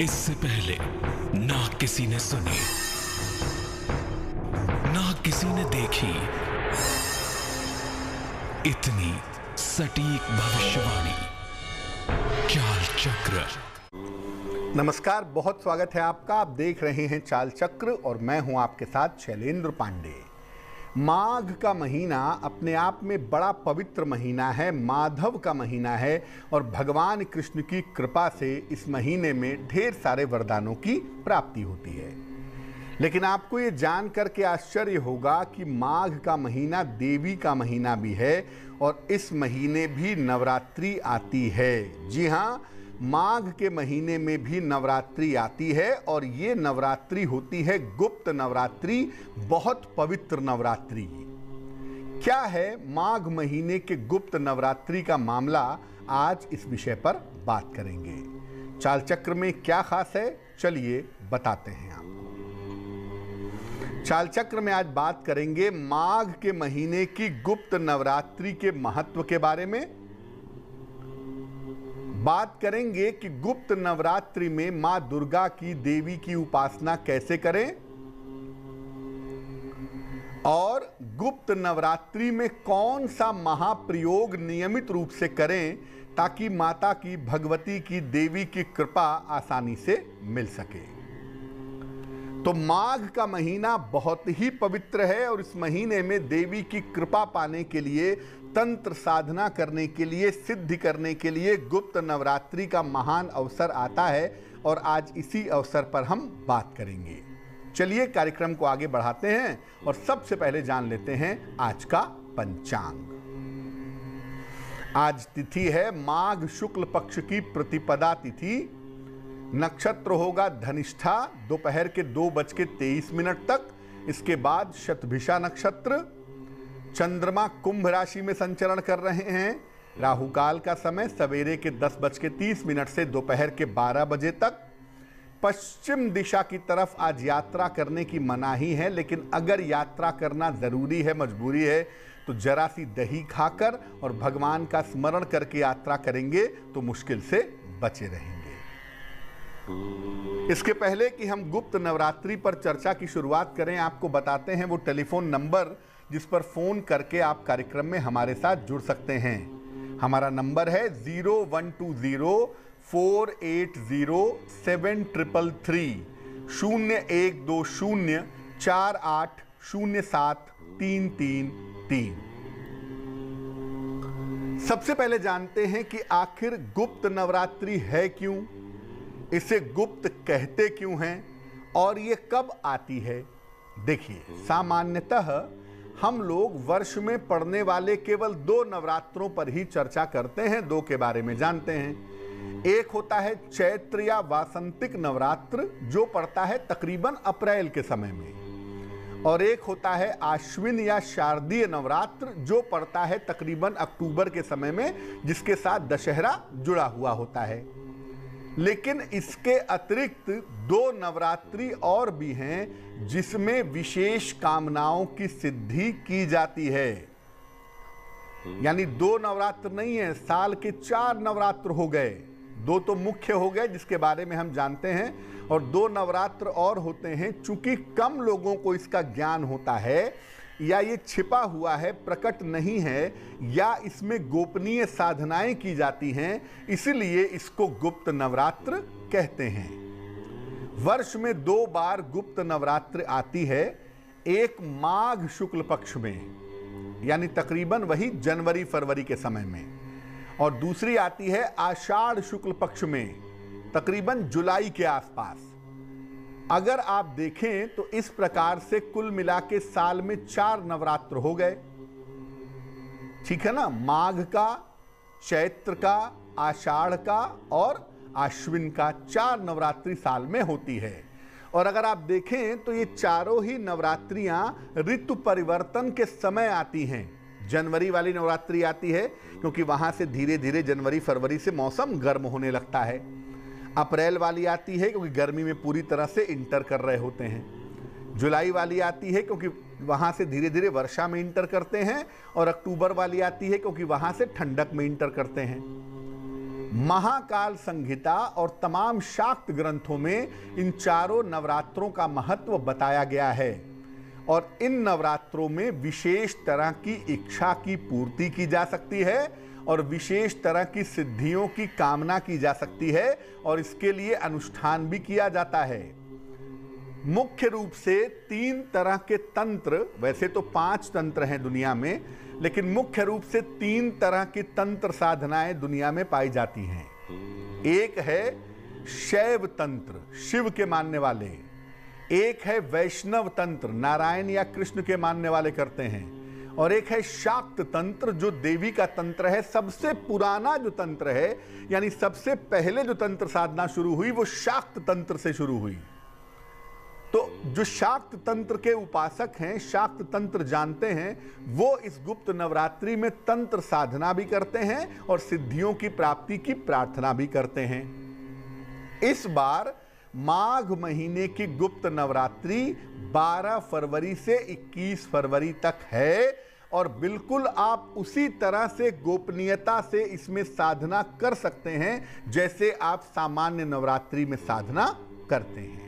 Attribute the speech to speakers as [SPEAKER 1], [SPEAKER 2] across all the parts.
[SPEAKER 1] इससे पहले ना किसी ने सुनी, ना किसी ने देखी इतनी सटीक भविष्यवाणी। चाल चक्र।
[SPEAKER 2] नमस्कार, बहुत स्वागत है आपका। आप देख रहे हैं चाल चक्र और मैं हूं आपके साथ शैलेंद्र पांडे। माघ का महीना अपने आप में बड़ा पवित्र महीना है, माधव का महीना है और भगवान कृष्ण की कृपा से इस महीने में ढेर सारे वरदानों की प्राप्ति होती है। लेकिन आपको ये जान करके आश्चर्य होगा कि माघ का महीना देवी का महीना भी है और इस महीने भी नवरात्रि आती है। जी हाँ, माघ के महीने में भी नवरात्रि आती है और ये नवरात्रि होती है गुप्त नवरात्रि, बहुत पवित्र नवरात्रि। क्या है माघ महीने के गुप्त नवरात्रि का मामला, आज इस विषय पर बात करेंगे। चाल चक्र में क्या खास है, चलिए बताते हैं आपको। चाल चक्र में आज बात करेंगे माघ के महीने की गुप्त नवरात्रि के महत्व के बारे में। बात करेंगे कि गुप्त नवरात्रि में मां दुर्गा की, देवी की उपासना कैसे करें और गुप्त नवरात्रि में कौन सा महाप्रयोग नियमित रूप से करें ताकि माता की, भगवती की, देवी की कृपा आसानी से मिल सके। तो माघ का महीना बहुत ही पवित्र है और इस महीने में देवी की कृपा पाने के लिए, तंत्र साधना करने के लिए, सिद्धि करने के लिए गुप्त नवरात्रि का महान अवसर आता है और आज इसी अवसर पर हम बात करेंगे। चलिए कार्यक्रम को आगे बढ़ाते हैं और सबसे पहले जान लेते हैं आज का पंचांग। आज तिथि है माघ शुक्ल पक्ष की प्रतिपदा तिथि। नक्षत्र होगा धनिष्ठा दोपहर के 2:23 तक। इसके बाद शतभिषा नक्षत्र। चंद्रमा कुंभ राशि में संचरण कर रहे हैं। राहु काल का समय सवेरे के 10:30 से दोपहर के 12 बजे तक। पश्चिम दिशा की तरफ आज यात्रा करने की मनाही है, लेकिन अगर यात्रा करना जरूरी है, मजबूरी है, तो जरा सी दही खाकर और भगवान का स्मरण करके यात्रा करेंगे तो मुश्किल से बचे रहेंगे। इसके पहले कि हम गुप्त नवरात्रि पर चर्चा की शुरुआत करें, आपको बताते हैं वो टेलीफोन नंबर जिस पर फोन करके आप कार्यक्रम में हमारे साथ जुड़ सकते हैं। हमारा नंबर है 0120480733 0120480733। सबसे पहले जानते हैं कि आखिर गुप्त नवरात्रि है क्यों, इसे गुप्त कहते क्यों हैं और ये कब आती है। देखिए, सामान्यतः हम लोग वर्ष में पड़ने वाले केवल 2 नवरात्रों पर ही चर्चा करते हैं, 2 के बारे में जानते हैं। एक होता है चैत्र या वासंतिक नवरात्र जो पड़ता है तकरीबन अप्रैल के समय में, और एक होता है आश्विन या शारदीय नवरात्र जो पड़ता है तकरीबन अक्टूबर के समय में, जिसके साथ दशहरा जुड़ा हुआ होता है। लेकिन इसके अतिरिक्त 2 नवरात्रि और भी हैं जिसमें विशेष कामनाओं की सिद्धि की जाती है। यानी 2 नवरात्र नहीं है, साल के 4 नवरात्र हो गए। 2 तो मुख्य हो गए जिसके बारे में हम जानते हैं, और 2 नवरात्र और होते हैं। चूंकि कम लोगों को इसका ज्ञान होता है या ये छिपा हुआ है, प्रकट नहीं है, या इसमें गोपनीय साधनाएं की जाती हैं, इसलिए इसको गुप्त नवरात्र कहते हैं। वर्ष में 2 बार गुप्त नवरात्र आती है। एक माघ शुक्ल पक्ष में, यानी तकरीबन वही जनवरी फरवरी के समय में, और दूसरी आती है आषाढ़ शुक्ल पक्ष में, तकरीबन जुलाई के आसपास। अगर आप देखें तो इस प्रकार से कुल मिला के साल में 4 नवरात्र हो गए। ठीक है ना, माघ का, चैत्र का, आषाढ़ का और आश्विन का 4 नवरात्रि साल में होती है। और अगर आप देखें तो ये चारों ही नवरात्रियां ऋतु परिवर्तन के समय आती हैं। जनवरी वाली नवरात्रि आती है क्योंकि वहां से धीरे धीरे जनवरी फरवरी से मौसम गर्म होने लगता है। अप्रैल वाली आती है क्योंकि गर्मी में पूरी तरह से इंटर कर रहे होते हैं। जुलाई वाली आती है क्योंकि वहाँ से धीरे धीरे वर्षा में इंटर करते हैं, और अक्टूबर वाली आती है क्योंकि वहाँ से ठंडक में इंटर करते हैं। महाकाल संहिता और तमाम शाक्त ग्रंथों में इन चारों नवरात्रों का महत्व बताया गया है और इन नवरात्रों में विशेष तरह की इच्छा की पूर्ति की जा सकती है और विशेष तरह की सिद्धियों की कामना की जा सकती है और इसके लिए अनुष्ठान भी किया जाता है। मुख्य रूप से 3 तरह के तंत्र, वैसे तो 5 तंत्र हैं दुनिया में, लेकिन मुख्य रूप से 3 तरह की तंत्र साधनाएं दुनिया में पाई जाती हैं। एक है शैव तंत्र, शिव के मानने वाले। एक है वैष्णव तंत्र, नारायण या कृष्ण के मानने वाले करते हैं। और एक है शाक्त तंत्र, जो देवी का तंत्र है। सबसे पुराना जो तंत्र है, यानी सबसे पहले जो तंत्र साधना शुरू हुई, वो शाक्त तंत्र से शुरू हुई। तो जो शाक्त तंत्र के उपासक हैं, शाक्त तंत्र जानते हैं, वो इस गुप्त नवरात्रि में तंत्र साधना भी करते हैं और सिद्धियों की प्राप्ति की प्रार्थना भी करते हैं। इस बार माघ महीने की गुप्त नवरात्रि 12 फरवरी से 21 फरवरी तक है और बिल्कुल आप उसी तरह से गोपनीयता से इसमें साधना कर सकते हैं जैसे आप सामान्य नवरात्रि में साधना करते हैं।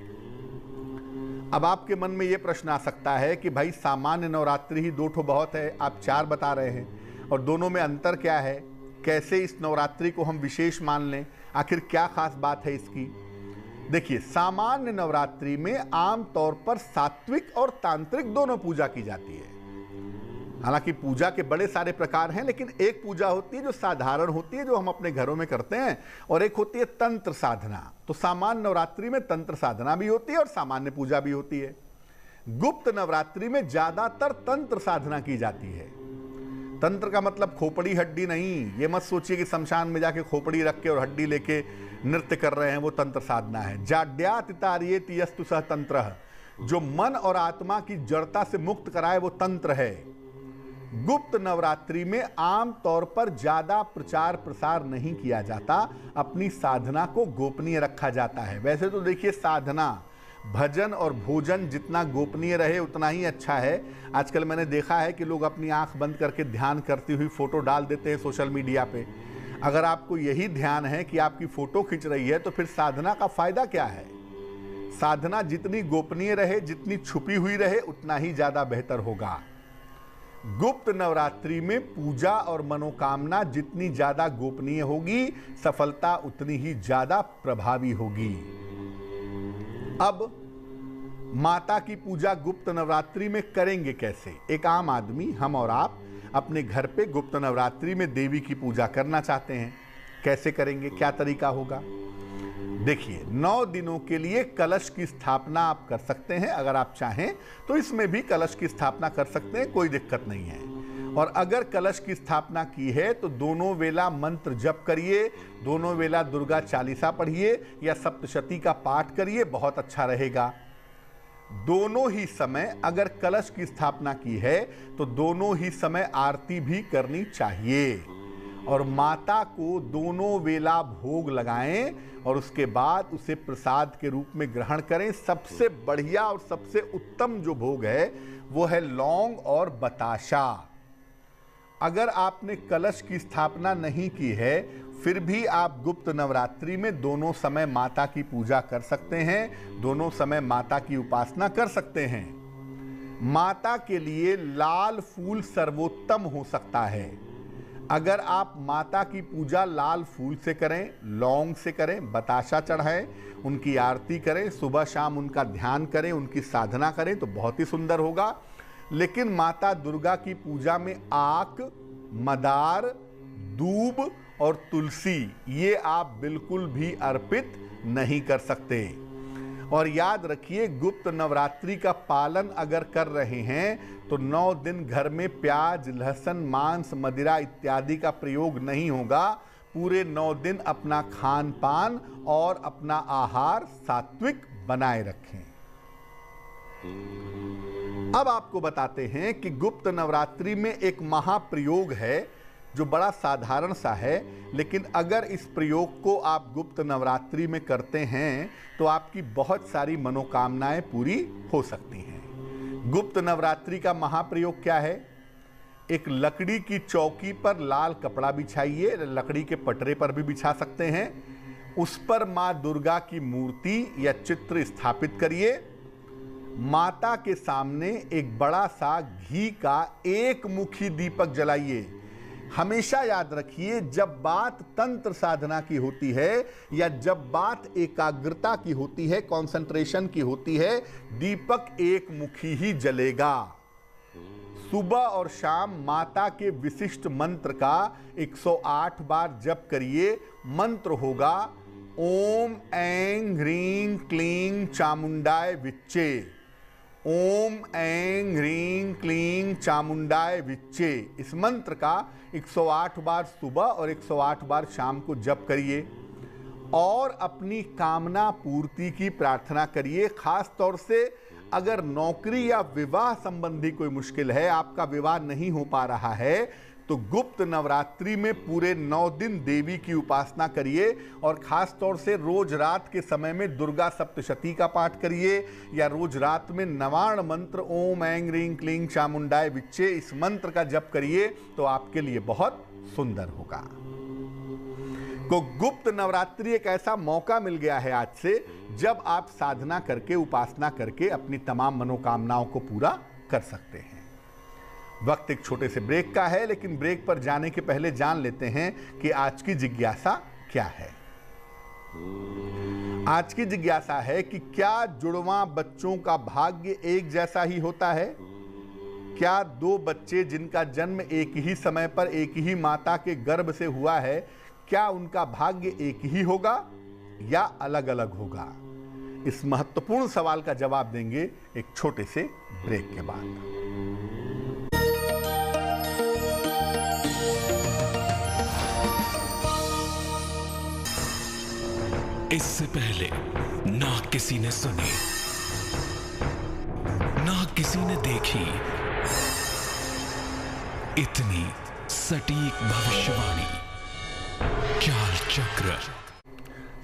[SPEAKER 2] अब आपके मन में यह प्रश्न आ सकता है कि भाई सामान्य नवरात्रि ही 2 ठो बहुत है, आप 4 बता रहे हैं और दोनों में अंतर क्या है? कैसे इस नवरात्रि को हम विशेष मान लें? आखिर क्या खास बात है इसकी? देखिए, सामान्य नवरात्रि में आम तौर पर सात्विक और तांत्रिक दोनों पूजा की जाती है। हालांकि पूजा के बड़े सारे प्रकार हैं, लेकिन एक पूजा होती है जो साधारण होती है, जो हम अपने घरों में करते हैं, और एक होती है तंत्र साधना। तो सामान्य नवरात्रि में तंत्र साधना भी होती है और सामान्य पूजा भी होती है। गुप्त नवरात्रि में ज्यादातर तंत्र साधना की जाती है। तंत्र का मतलब खोपड़ी हड्डी नहीं। ये मत सोचिए कि शमशान में जाके खोपड़ी रख के और हड्डी लेके नृत्य कर रहे हैं, वो तंत्र साधना है। जाड्यात तारियेत यस्तु सह तंत्र, जो मन और आत्मा की जड़ता से मुक्त कराए, वो तंत्र है। गुप्त नवरात्रि में आम तौर पर ज्यादा प्रचार प्रसार नहीं किया जाता, अपनी साधना को गोपनीय रखा जाता है। वैसे तो देखिए, साधना, भजन और भोजन जितना गोपनीय रहे उतना ही अच्छा है। आजकल मैंने देखा है कि लोग अपनी आंख बंद करके ध्यान करती हुई फोटो डाल देते हैं सोशल मीडिया पे। अगर आपको यही ध्यान है कि आपकी फोटो खिंच रही है, तो फिर साधना का फायदा क्या है? साधना जितनी गोपनीय रहे, जितनी छुपी हुई रहे, उतना ही ज्यादा बेहतर होगा। गुप्त नवरात्रि में पूजा और मनोकामना जितनी ज्यादा गोपनीय होगी, सफलता उतनी ही ज्यादा प्रभावी होगी। अब माता की पूजा गुप्त नवरात्रि में करेंगे कैसे? एक आम आदमी, हम और आप, अपने घर पे गुप्त नवरात्रि में देवी की पूजा करना चाहते हैं। कैसे करेंगे? क्या तरीका होगा? देखिए, 9 दिनों के लिए कलश की स्थापना आप कर सकते हैं। अगर आप चाहें तो इसमें भी कलश की स्थापना कर सकते हैं, कोई दिक्कत नहीं है। और अगर कलश की स्थापना की है तो दोनों वेला मंत्र जप करिए, दोनों वेला दुर्गा चालीसा पढ़िए या सप्तशती का पाठ करिए, बहुत अच्छा रहेगा। दोनों ही समय अगर कलश की स्थापना की है तो दोनों ही समय आरती भी करनी चाहिए और माता को दोनों वेला भोग लगाएं और उसके बाद उसे प्रसाद के रूप में ग्रहण करें। सबसे बढ़िया और सबसे उत्तम जो भोग है वो है लौंग और बताशा। अगर आपने कलश की स्थापना नहीं की है, फिर भी आप गुप्त नवरात्रि में दोनों समय माता की पूजा कर सकते हैं, दोनों समय माता की उपासना कर सकते हैं। माता के लिए लाल फूल सर्वोत्तम हो सकता है। अगर आप माता की पूजा लाल फूल से करें, लौंग से करें, बताशा चढ़ाएं, उनकी आरती करें, सुबह शाम उनका ध्यान करें, उनकी साधना करें, तो बहुत ही सुंदर होगा। लेकिन माता दुर्गा की पूजा में आक, मदार, दूब और तुलसी, ये आप बिल्कुल भी अर्पित नहीं कर सकते। और याद रखिए, गुप्त नवरात्रि का पालन अगर कर रहे हैं तो 9 दिन घर में प्याज, लहसुन, मांस, मदिरा इत्यादि का प्रयोग नहीं होगा। पूरे 9 दिन अपना खान पान और अपना आहार सात्विक बनाए रखें। अब आपको बताते हैं कि गुप्त नवरात्रि में एक महाप्रयोग है जो बड़ा साधारण सा है, लेकिन अगर इस प्रयोग को आप गुप्त नवरात्रि में करते हैं तो आपकी बहुत सारी मनोकामनाएं पूरी हो सकती हैं। गुप्त नवरात्रि का महाप्रयोग क्या है? एक लकड़ी की चौकी पर लाल कपड़ा बिछाइए, लकड़ी के पटरे पर भी बिछा सकते हैं। उस पर मां दुर्गा की मूर्ति या चित्र स्थापित करिए। माता के सामने एक बड़ा सा घी का एक मुखी दीपक जलाइए। हमेशा याद रखिए, जब बात तंत्र साधना की होती है या जब बात एकाग्रता की होती है, कंसंट्रेशन की होती है, दीपक एक मुखी ही जलेगा। सुबह और शाम माता के विशिष्ट मंत्र का 108 बार जप करिए। मंत्र होगा ओम ऐं ह्रीं क्लीं चामुंडाय विच्चे। ओम ऐं ह्रीं क्लीं चामुंडाय विच्चे। इस मंत्र का 108 बार सुबह और 108 बार शाम को जप करिए और अपनी कामना पूर्ति की प्रार्थना करिए। खास तौर से अगर नौकरी या विवाह संबंधी कोई मुश्किल है, आपका विवाह नहीं हो पा रहा है, तो गुप्त नवरात्रि में पूरे 9 दिन देवी की उपासना करिए और खास तौर से रोज रात के समय में दुर्गा सप्तशती का पाठ करिए या रोज रात में नवार्ण मंत्र ओम ऐं ह्रीं क्लीं चामुंडाय विच्चे, इस मंत्र का जप करिए तो आपके लिए बहुत सुंदर होगा। तो गुप्त नवरात्रि एक ऐसा मौका मिल गया है आज से, जब आप साधना करके, उपासना करके अपनी तमाम मनोकामनाओं को पूरा कर सकते हैं। वक्त एक छोटे से ब्रेक का है, लेकिन ब्रेक पर जाने के पहले जान लेते हैं कि आज की जिज्ञासा क्या है। आज की जिज्ञासा है कि क्या जुड़वां बच्चों का भाग्य एक जैसा ही होता है? क्या 2 बच्चे जिनका जन्म एक ही समय पर एक ही माता के गर्भ से हुआ है, क्या उनका भाग्य एक ही होगा या अलग अलग होगा? इस महत्वपूर्ण सवाल का जवाब देंगे एक छोटे से ब्रेक के बाद।
[SPEAKER 1] इससे पहले ना किसी ने सुनी, ना किसी ने देखी इतनी सटीक भविष्यवाणी। चाल चक्र।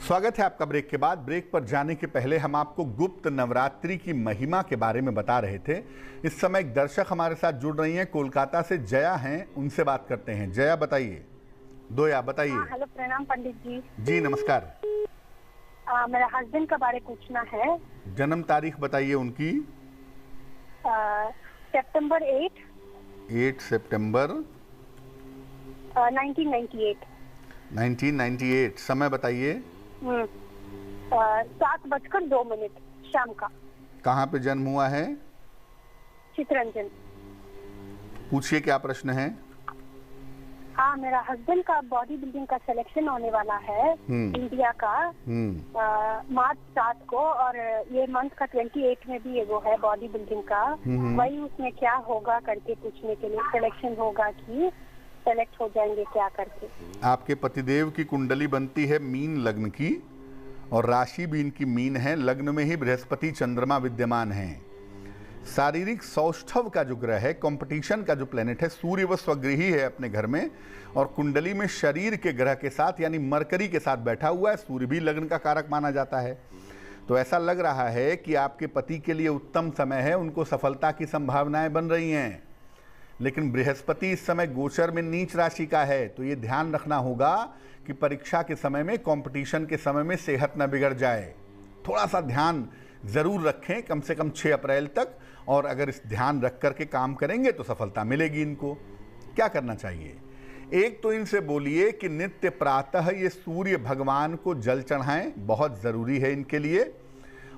[SPEAKER 2] स्वागत है आपका ब्रेक के बाद। ब्रेक पर जाने के पहले हम आपको गुप्त नवरात्रि की महिमा के बारे में बता रहे थे। इस समय एक दर्शक हमारे साथ जुड़ रही हैं, कोलकाता से जया हैं, उनसे बात करते हैं। जया बताइए। दोया बताइए।
[SPEAKER 3] हेलो, प्रणाम पंडित जी।
[SPEAKER 2] जी नमस्कार।
[SPEAKER 3] मेरा हस्बैंड का बारे पूछना है।
[SPEAKER 2] जन्म तारीख बताइए उनकी।
[SPEAKER 3] सितंबर
[SPEAKER 2] 8 सितंबर
[SPEAKER 3] 1998।
[SPEAKER 2] 1998। समय बताइए।
[SPEAKER 3] 7:02 शाम का।
[SPEAKER 2] कहाँ पे जन्म हुआ है?
[SPEAKER 3] चितरंजन।
[SPEAKER 2] पूछिए क्या प्रश्न है।
[SPEAKER 3] हाँ, मेरा हस्बैंड का बॉडी बिल्डिंग का सिलेक्शन होने वाला है इंडिया का मार्च 7 को, और ये मंथ का 28 में भी वो है बॉडी बिल्डिंग का। वही उसमें क्या होगा करके पूछने के लिए, सिलेक्शन होगा कि सेलेक्ट हो जाएंगे क्या करके।
[SPEAKER 2] आपके पतिदेव की कुंडली बनती है मीन लग्न की और राशि भी इनकी मीन है। लग्न में ही बृहस्पति चंद्रमा विद्यमान हैं। शारीरिक सौष्ठव का जो ग्रह है, कंपटीशन का जो प्लेनेट है, सूर्य व स्वगृही है अपने घर में और कुंडली में शरीर के ग्रह के साथ यानी मरकरी के साथ बैठा हुआ है। सूर्य भी लग्न का कारक माना जाता है। तो ऐसा लग रहा है कि आपके पति के लिए उत्तम समय है, उनको सफलता की संभावनाएं बन रही हैं। लेकिन बृहस्पति इस समय गोचर में नीच राशि का है, तो ये ध्यान रखना होगा कि परीक्षा के समय में, कंपटीशन के समय में सेहत न बिगड़ जाए। थोड़ा सा ध्यान ज़रूर रखें, कम से कम 6 अप्रैल तक, और अगर इस ध्यान रख करके काम करेंगे तो सफलता मिलेगी इनको। क्या करना चाहिए? एक तो इनसे बोलिए कि नित्य प्रातः ये सूर्य भगवान को जल चढ़ाएं, बहुत ज़रूरी है इनके लिए।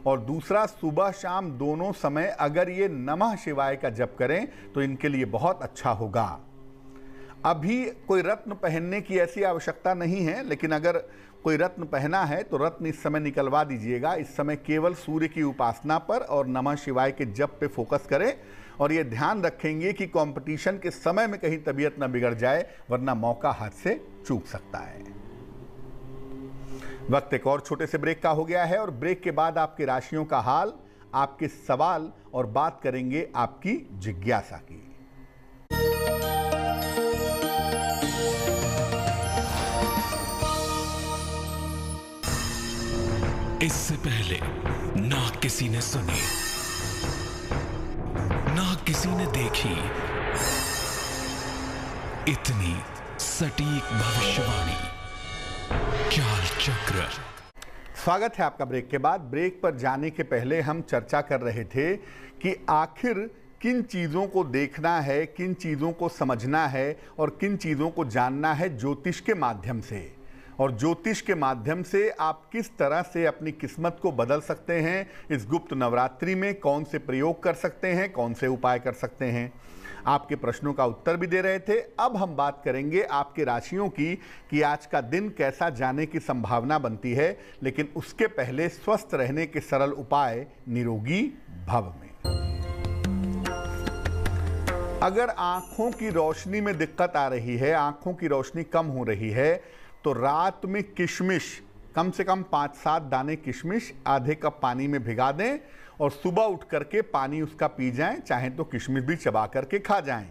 [SPEAKER 2] और दूसरा, सुबह शाम दोनों समय अगर ये नमः शिवाय का जप करें तो इनके लिए बहुत अच्छा होगा। अभी कोई रत्न पहनने की ऐसी आवश्यकता नहीं है, लेकिन अगर कोई रत्न पहना है तो रत्न इस समय निकलवा दीजिएगा। इस समय केवल सूर्य की उपासना पर और नमः शिवाय के जप पे फोकस करें और ये ध्यान रखेंगे कि कंपटीशन के समय में कहीं तबीयत न बिगड़ जाए, वरना मौका हाथ से चूक सकता है। वक्त एक और छोटे से ब्रेक का हो गया है और ब्रेक के बाद आपकी राशियों का हाल, आपके सवाल और बात करेंगे आपकी जिज्ञासा की।
[SPEAKER 1] इससे पहले ना किसी ने सुनी, ना किसी ने देखी इतनी सटीक भविष्यवाणी। चाल चक्र।
[SPEAKER 2] स्वागत है आपका ब्रेक के बाद। ब्रेक पर जाने के पहले हम चर्चा कर रहे थे कि आखिर किन चीज़ों को देखना है, किन चीज़ों को समझना है और किन चीज़ों को जानना है ज्योतिष के माध्यम से। और ज्योतिष के माध्यम से आप किस तरह से अपनी किस्मत को बदल सकते हैं, इस गुप्त नवरात्रि में कौन से प्रयोग कर सकते हैं, कौन से उपाय कर सकते हैं। आपके प्रश्नों का उत्तर भी दे रहे थे। अब हम बात करेंगे आपकी राशियों की कि आज का दिन कैसा जाने की संभावना बनती है, लेकिन उसके पहले स्वस्थ रहने के सरल उपाय निरोगी भव में। अगर आंखों की रोशनी में दिक्कत आ रही है, आंखों की रोशनी कम हो रही है, तो रात में किशमिश कम से कम 5-7 दाने किशमिश आधे कप पानी में भिगा दें और सुबह उठ करके पानी उसका पी जाएं, चाहे तो किशमिश भी चबा करके खा जाएं।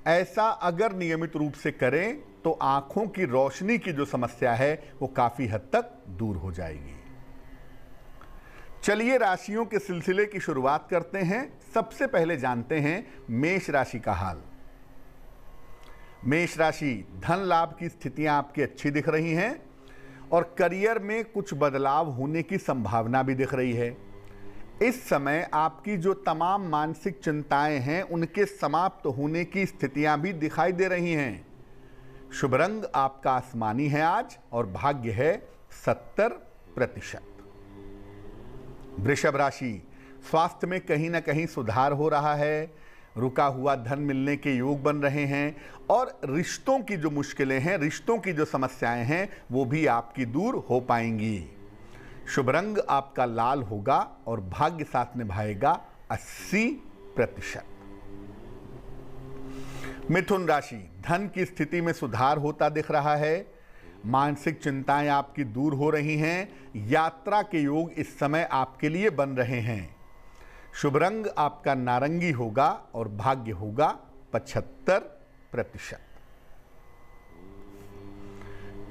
[SPEAKER 2] ऐसा अगर नियमित रूप से करें तो आंखों की रोशनी की जो समस्या है वो काफी हद तक दूर हो जाएगी। चलिए राशियों के सिलसिले की शुरुआत करते हैं। सबसे पहले जानते हैं मेष राशि का हाल। मेष राशि, धन लाभ की स्थितियां आपकी अच्छी दिख रही हैं और करियर में कुछ बदलाव होने की संभावना भी दिख रही है। इस समय आपकी जो तमाम मानसिक चिंताएं हैं उनके समाप्त होने की स्थितियां भी दिखाई दे रही हैं। शुभ रंग आपका आसमानी है आज और भाग्य है 70%। वृषभ राशि, स्वास्थ्य में कहीं ना कहीं सुधार हो रहा है, रुका हुआ धन मिलने के योग बन रहे हैं और रिश्तों की जो मुश्किलें हैं, रिश्तों की जो समस्याएं हैं वो भी आपकी दूर हो पाएंगी। शुभ रंग आपका लाल होगा और भाग्य साथ निभाएगा 80%। मिथुन राशि, धन की स्थिति में सुधार होता दिख रहा है, मानसिक चिंताएं आपकी दूर हो रही हैं, यात्रा के योग इस समय आपके लिए बन रहे हैं। शुभ रंग आपका नारंगी होगा और भाग्य होगा 75%।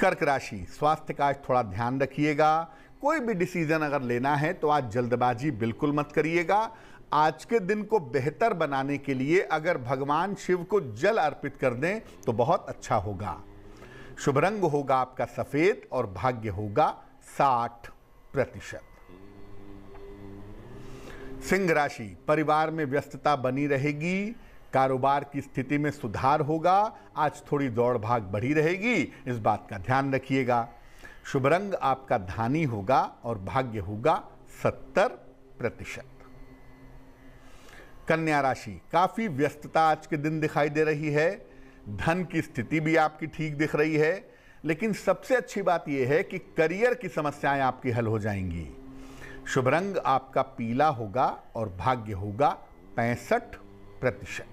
[SPEAKER 2] कर्क राशि, स्वास्थ्य का आज थोड़ा ध्यान रखिएगा। कोई भी डिसीजन अगर लेना है तो आज जल्दबाजी बिल्कुल मत करिएगा। आज के दिन को बेहतर बनाने के लिए अगर भगवान शिव को जल अर्पित कर दें तो बहुत अच्छा होगा। शुभ रंग होगा आपका सफेद और भाग्य होगा 60%। सिंह राशि, परिवार में व्यस्तता बनी रहेगी, कारोबार की स्थिति में सुधार होगा। आज थोड़ी दौड़ भाग बढ़ी रहेगी, इस बात का ध्यान रखिएगा। शुभ रंग आपका धानी होगा और भाग्य होगा 70%। कन्या राशि, काफी व्यस्तता आज के दिन दिखाई दे रही है, धन की स्थिति भी आपकी ठीक दिख रही है, लेकिन सबसे अच्छी बात यह है कि करियर की समस्याएं आपकी हल हो जाएंगी। शुभ रंग आपका पीला होगा और भाग्य होगा 65%।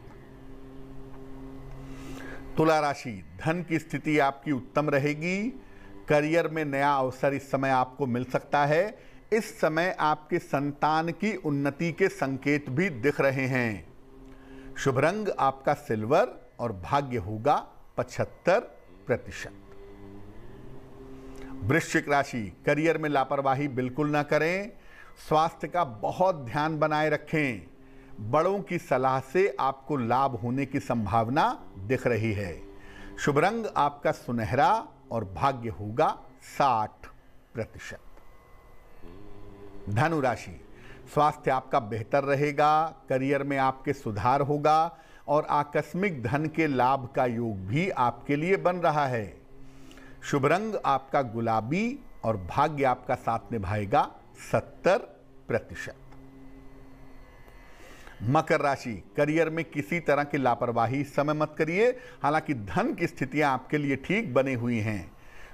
[SPEAKER 2] तुला राशि, धन की स्थिति आपकी उत्तम रहेगी, करियर में नया अवसर इस समय आपको मिल सकता है। इस समय आपके संतान की उन्नति के संकेत भी दिख रहे हैं। शुभ रंग आपका सिल्वर और भाग्य होगा 75%। वृश्चिक राशि, करियर में लापरवाही बिल्कुल ना करें, स्वास्थ्य का बहुत ध्यान बनाए रखें। बड़ों की सलाह से आपको लाभ होने की संभावना दिख रही है। शुभ रंग आपका सुनहरा और भाग्य होगा 60%। धनु राशि, स्वास्थ्य आपका बेहतर रहेगा, करियर में आपके सुधार होगा और आकस्मिक धन के लाभ का योग भी आपके लिए बन रहा है। शुभ रंग आपका गुलाबी और भाग्य आपका साथ निभाएगा 70%। मकर राशि, करियर में किसी तरह की लापरवाही इस समय मत करिए। हालांकि धन की स्थितियां आपके लिए ठीक बनी हुई हैं,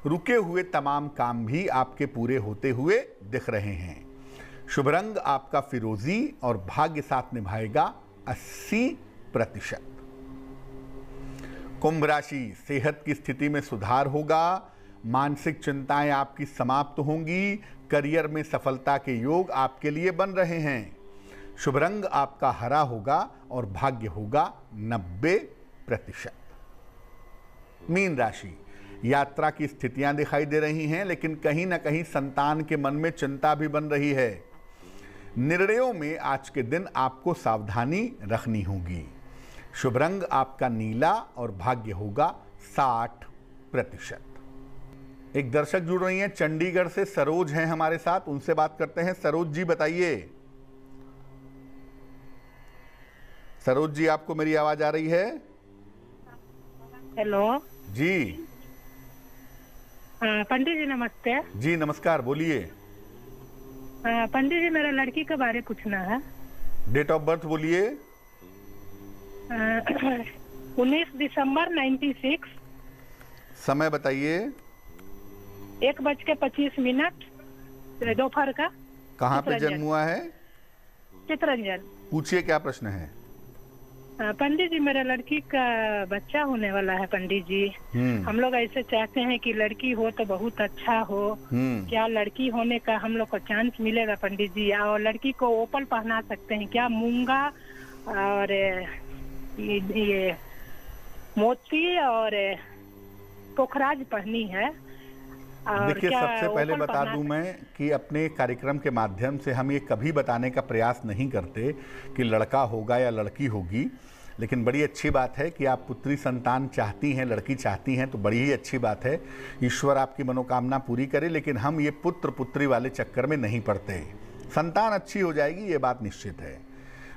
[SPEAKER 2] रुके हुए तमाम काम भी आपके पूरे होते हुए दिख रहे हैं। शुभ रंग आपका फिरोजी और भाग्य साथ निभाएगा 80%। कुंभ राशि, सेहत की स्थिति में सुधार होगा, मानसिक चिंताएं आपकी समाप्त होंगी, करियर में सफलता के योग आपके लिए बन रहे हैं। शुभ रंग आपका हरा होगा और भाग्य होगा 90%। मीन राशि, यात्रा की स्थितियां दिखाई दे रही हैं, लेकिन कहीं ना कहीं संतान के मन में चिंता भी बन रही है। निर्णयों में आज के दिन आपको सावधानी रखनी होगी। शुभ रंग आपका नीला और भाग्य होगा 60%। एक दर्शक जुड़ रही हैं चंडीगढ़ से, सरोज हैं हमारे साथ, उनसे बात करते हैं। सरोज जी बताइए। सरोज जी, आपको मेरी आवाज आ रही है?
[SPEAKER 4] हेलो
[SPEAKER 2] जी।
[SPEAKER 4] पंडित जी नमस्ते।
[SPEAKER 2] जी नमस्कार, बोलिए।
[SPEAKER 4] पंडित जी, मेरा लड़की के बारे पूछना है।
[SPEAKER 2] डेट ऑफ बर्थ बोलिए।
[SPEAKER 4] 19 दिसंबर 96।
[SPEAKER 2] समय बताइए।
[SPEAKER 4] 1:25 दोपहर का।
[SPEAKER 2] कहाँ पे जन्म हुआ है?
[SPEAKER 4] चितरंजन।
[SPEAKER 2] पूछिए, क्या प्रश्न है?
[SPEAKER 4] पंडित जी, मेरा लड़की का बच्चा होने वाला है पंडित जी। हम लोग ऐसे चाहते हैं कि लड़की हो तो बहुत अच्छा हो। क्या लड़की होने का हम लोग को चांस मिलेगा पंडित जी? और लड़की को ओपल पहना सकते हैं क्या? मूंगा और ये मोती और पोखराज पहनी है।
[SPEAKER 2] देखिए, सबसे पहले बता दूं मैं कि अपने कार्यक्रम के माध्यम से हम ये कभी बताने का प्रयास नहीं करते कि लड़का होगा या लड़की होगी, लेकिन बड़ी अच्छी बात है कि आप पुत्री संतान चाहती हैं, लड़की चाहती हैं, तो बड़ी ही अच्छी बात है। ईश्वर आपकी मनोकामना पूरी करे, लेकिन हम ये पुत्र पुत्री वाले चक्कर में नहीं पड़ते। संतान अच्छी हो जाएगी, ये बात निश्चित है।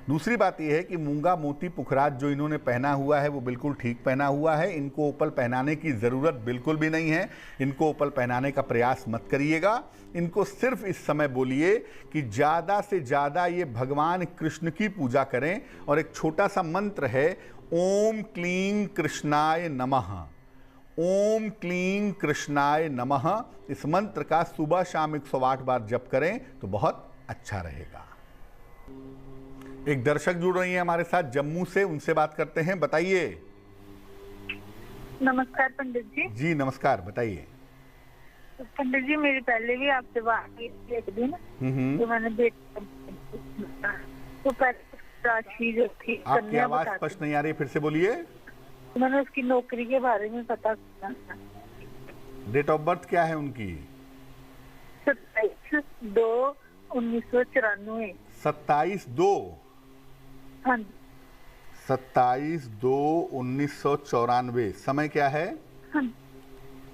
[SPEAKER 2] दूसरी बात यह है कि मूंगा मोती पुखराज जो इन्होंने पहना हुआ है वो बिल्कुल ठीक पहना हुआ है। इनको ओपल पहनाने की ज़रूरत बिल्कुल भी नहीं है। इनको ओपल पहनाने का प्रयास मत करिएगा। इनको सिर्फ इस समय बोलिए कि ज़्यादा से ज़्यादा ये भगवान कृष्ण की पूजा करें। और एक छोटा सा मंत्र है, ओम क्लीं कृष्णाय नमः। ओम क्लीं कृष्णाय नमः। इस मंत्र का सुबह शाम 108 बार जप करें तो बहुत अच्छा रहेगा। एक दर्शक जुड़ रही हैं हमारे साथ जम्मू से, उनसे बात करते हैं। बताइए।
[SPEAKER 5] नमस्कार पंडित जी।
[SPEAKER 2] जी नमस्कार, बताइए।
[SPEAKER 5] पंडित जी, मेरी पहले भी आपसे बात हुई थी एक दिन, तो मैंने तो राशि जो थी,
[SPEAKER 2] आपकी आवाज स्पष्ट नहीं आ रही, फिर से बोलिए।
[SPEAKER 5] मैंने उसकी नौकरी के बारे में पता करना था।
[SPEAKER 2] डेट ऑफ बर्थ क्या है उनकी?
[SPEAKER 5] 27/2/1994।
[SPEAKER 2] 27/2।
[SPEAKER 5] हाँ,
[SPEAKER 2] 27/2/1994। समय क्या है?
[SPEAKER 5] हाँ,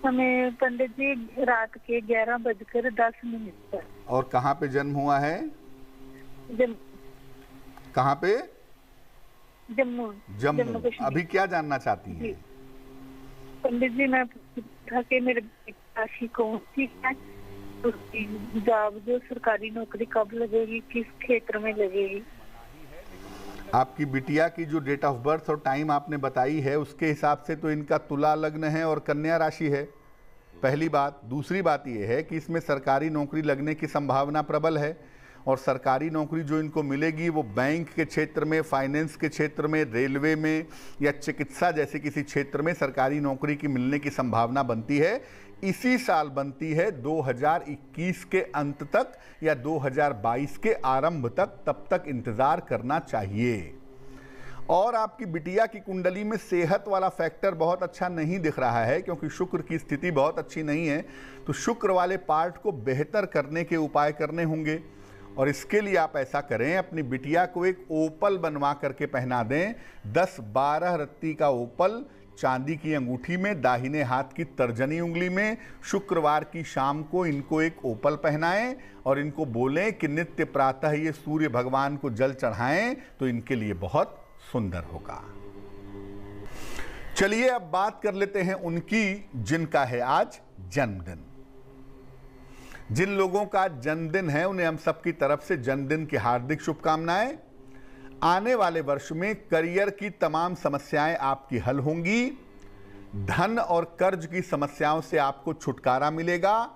[SPEAKER 5] हमें पंडित जी रात के 11:10 पर।
[SPEAKER 2] और कहाँ पे जन्म हुआ है? कहाँ पे?
[SPEAKER 5] जम्मू।
[SPEAKER 2] जम्मू। अभी क्या जानना चाहती हैं?
[SPEAKER 5] पंडित जी, मैं पूछा कि मेरे राशि कौन सी है, उसकी जॉब जो सरकारी नौकरी कब लगेगी, किस क्षेत्र में लगेगी?
[SPEAKER 2] आपकी बिटिया की जो डेट ऑफ बर्थ और टाइम आपने बताई है उसके हिसाब से तो इनका तुला लग्न है और कन्या राशि है, पहली बात। दूसरी बात यह है कि इसमें सरकारी नौकरी लगने की संभावना प्रबल है। और सरकारी नौकरी जो इनको मिलेगी वो बैंक के क्षेत्र में, फाइनेंस के क्षेत्र में, रेलवे में या चिकित्सा जैसे किसी क्षेत्र में सरकारी नौकरी की मिलने की संभावना बनती है। इसी साल बनती है, 2021 के अंत तक या 2022 के आरंभ तक, तब तक इंतजार करना चाहिए। और आपकी बिटिया की कुंडली में सेहत वाला फैक्टर बहुत अच्छा नहीं दिख रहा है, क्योंकि शुक्र की स्थिति बहुत अच्छी नहीं है। तो शुक्र वाले पार्ट को बेहतर करने के उपाय करने होंगे। और इसके लिए आप ऐसा करें, अपनी बिटिया को एक ओपल बनवा करके पहना दें। 10-12 रत्ती का ओपल चांदी की अंगूठी में, दाहिने हाथ की तर्जनी उंगली में, शुक्रवार की शाम को इनको एक ओपल पहनाएं और इनको बोलें कि नित्य प्रातः ये सूर्य भगवान को जल चढ़ाएं, तो इनके लिए बहुत सुंदर होगा। चलिए अब बात कर लेते हैं उनकी जिनका है आज जन्मदिन। जिन लोगों का जन्मदिन है उन्हें हम सबकी तरफ से जन्मदिन की हार्दिक शुभकामनाएं। आने वाले वर्ष में करियर की तमाम समस्याएं आपकी हल होंगी। धन और कर्ज की समस्याओं से आपको छुटकारा मिलेगा।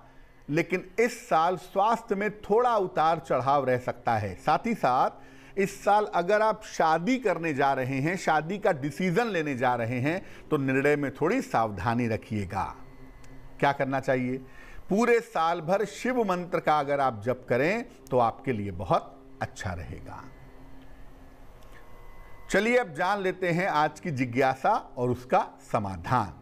[SPEAKER 2] लेकिन इस साल स्वास्थ्य में थोड़ा उतार चढ़ाव रह सकता है। साथ ही साथ इस साल अगर आप शादी करने जा रहे हैं, शादी का डिसीजन लेने जा रहे हैं, तो निर्णय में थोड़ी सावधानी रखिएगा। क्या करना चाहिए? पूरे साल भर शिव मंत्र का अगर आप जप करें तो आपके लिए बहुत अच्छा रहेगा। चलिए अब जान लेते हैं आज की जिज्ञासा और उसका समाधान।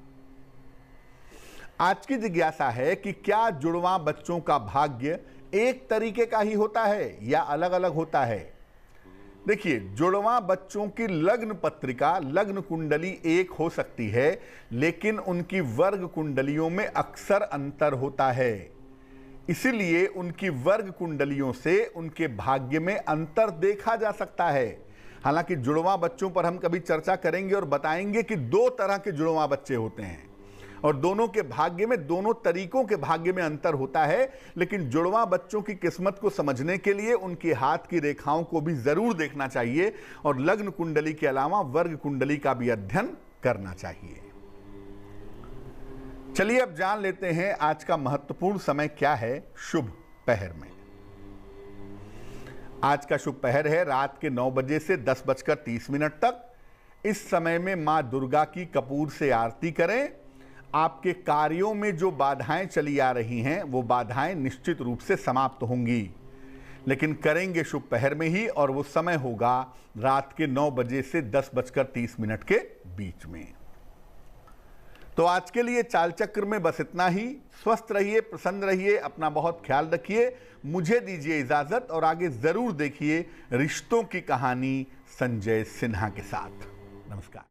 [SPEAKER 2] आज की जिज्ञासा है कि क्या जुड़वां बच्चों का भाग्य एक तरीके का ही होता है या अलग अलग होता है? देखिए, जुड़वा बच्चों की लग्न पत्रिका, लग्न कुंडली एक हो सकती है, लेकिन उनकी वर्ग कुंडलियों में अक्सर अंतर होता है। इसीलिए उनकी वर्ग कुंडलियों से उनके भाग्य में अंतर देखा जा सकता है। हालांकि जुड़वा बच्चों पर हम कभी चर्चा करेंगे और बताएंगे कि दो तरह के जुड़वा बच्चे होते हैं और दोनों के भाग्य में, दोनों तरीकों के भाग्य में अंतर होता है। लेकिन जुड़वा बच्चों की किस्मत को समझने के लिए उनके हाथ की रेखाओं को भी जरूर देखना चाहिए और लग्न कुंडली के अलावा वर्ग कुंडली का भी अध्ययन करना चाहिए। चलिए अब जान लेते हैं आज का महत्वपूर्ण समय क्या है शुभ पहर में। आज का शुभ पहर है रात के 9 बजे से 10:30 तक। इस समय में मां दुर्गा की कपूर से आरती करें। आपके कार्यों में जो बाधाएं चली आ रही हैं वो बाधाएं निश्चित रूप से समाप्त होंगी, लेकिन करेंगे शुभ पहर में ही, और वो समय होगा रात के 9 बजे से 10:30 के बीच में। तो आज के लिए चाल चक्र में बस इतना ही। स्वस्थ रहिए, प्रसन्न रहिए, अपना बहुत ख्याल रखिए। मुझे दीजिए इजाजत और आगे जरूर देखिए रिश्तों की कहानी संजय सिन्हा के साथ। नमस्कार।